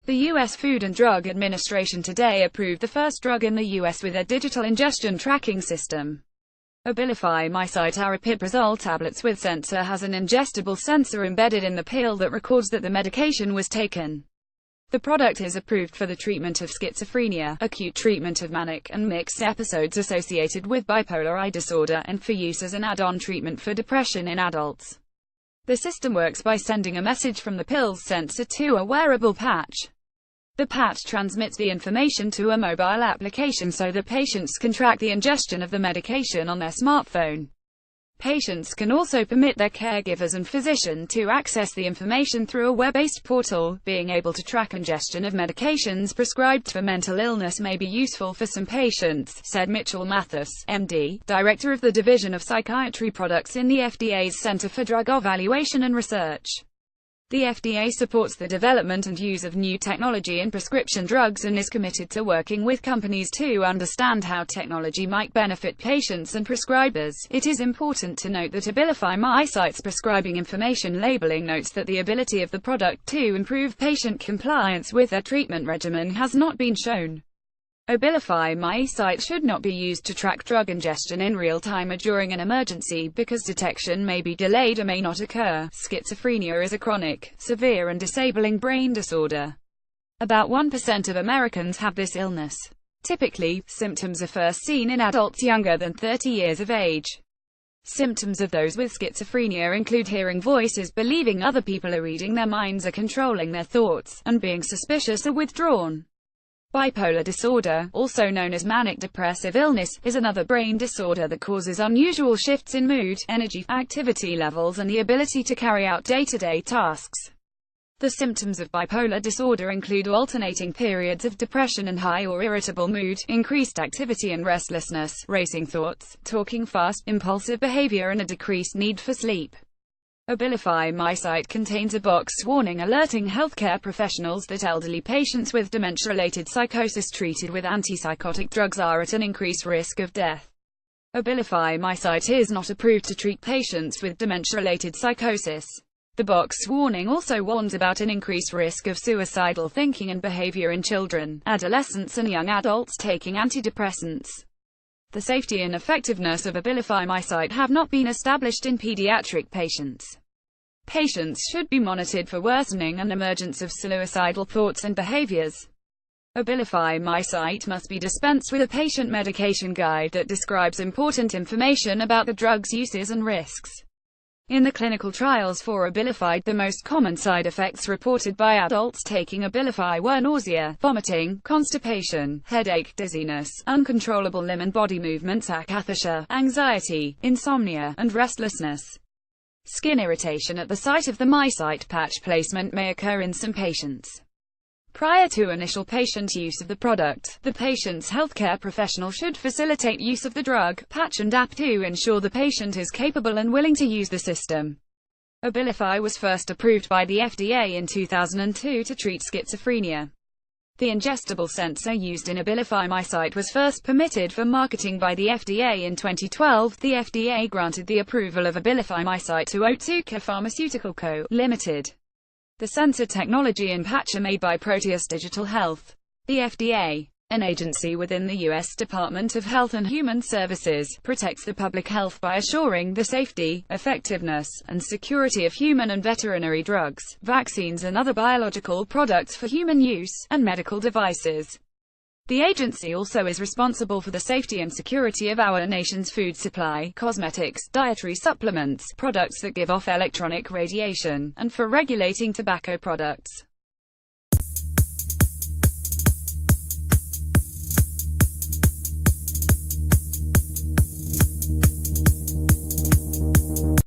The U.S. Food and Drug Administration today approved the first drug in the U.S. with a digital ingestion tracking system. Abilify MySight aripiprazole tablets with sensor has an ingestible sensor embedded in the pill that records that the medication was taken. The product is approved for the treatment of schizophrenia, acute treatment of manic and mixed episodes associated with bipolar I disorder, and for use as an add-on treatment for depression in adults. The system works by sending a message from the pill's sensor to a wearable patch. The patch transmits the information to a mobile application so the patients can track the ingestion of the medication on their smartphone. Patients can also permit their caregivers and physician to access the information through a web-based portal. Being able to track ingestion of medications prescribed for mental illness may be useful for some patients, said Mitchell Mathis, MD, Director of the Division of Psychiatry Products in the FDA's Center for Drug Evaluation and Research. The FDA supports the development and use of new technology in prescription drugs and is committed to working with companies to understand how technology might benefit patients and prescribers. It is important to note that Abilify MySight's prescribing information labeling notes that the ability of the product to improve patient compliance with their treatment regimen has not been shown. Abilify MySight should not be used to track drug ingestion in real time or during an emergency, because detection may be delayed or may not occur. Schizophrenia is a chronic, severe and disabling brain disorder. About 1% of Americans have this illness. Typically, symptoms are first seen in adults younger than 30 years of age. Symptoms of those with schizophrenia include hearing voices, believing other people are reading their minds or controlling their thoughts, and being suspicious or withdrawn. Bipolar disorder, also known as manic depressive illness, is another brain disorder that causes unusual shifts in mood, energy, activity levels and the ability to carry out day-to-day tasks. The symptoms of bipolar disorder include alternating periods of depression and high or irritable mood, increased activity and restlessness, racing thoughts, talking fast, impulsive behavior and a decreased need for sleep. Abilify MySight contains a box warning alerting healthcare professionals that elderly patients with dementia-related psychosis treated with antipsychotic drugs are at an increased risk of death. Abilify MySight is not approved to treat patients with dementia-related psychosis. The box warning also warns about an increased risk of suicidal thinking and behavior in children, adolescents and young adults taking antidepressants. The safety and effectiveness of Abilify MySight have not been established in pediatric patients. Patients should be monitored for worsening and emergence of suicidal thoughts and behaviors. Abilify MySight must be dispensed with a patient medication guide that describes important information about the drug's uses and risks. In the clinical trials for Abilify, the most common side effects reported by adults taking Abilify were nausea, vomiting, constipation, headache, dizziness, uncontrollable limb and body movements, akathisia, anxiety, insomnia, and restlessness. Skin irritation at the site of the MySight patch placement may occur in some patients. Prior to initial patient use of the product, the patient's healthcare professional should facilitate use of the drug, patch and app to ensure the patient is capable and willing to use the system. Abilify was first approved by the FDA in 2002 to treat schizophrenia. The ingestible sensor used in Abilify MySight was first permitted for marketing by the FDA in 2012. The FDA granted the approval of Abilify MySight to Otsuka Pharmaceutical Co., Ltd. The sensor technology and patch are made by Proteus Digital Health. The FDA, an agency within the U.S. Department of Health and Human Services, protects the public health by assuring the safety, effectiveness, and security of human and veterinary drugs, vaccines and other biological products for human use, and medical devices. The agency also is responsible for the safety and security of our nation's food supply, cosmetics, dietary supplements, products that give off electronic radiation, and for regulating tobacco products.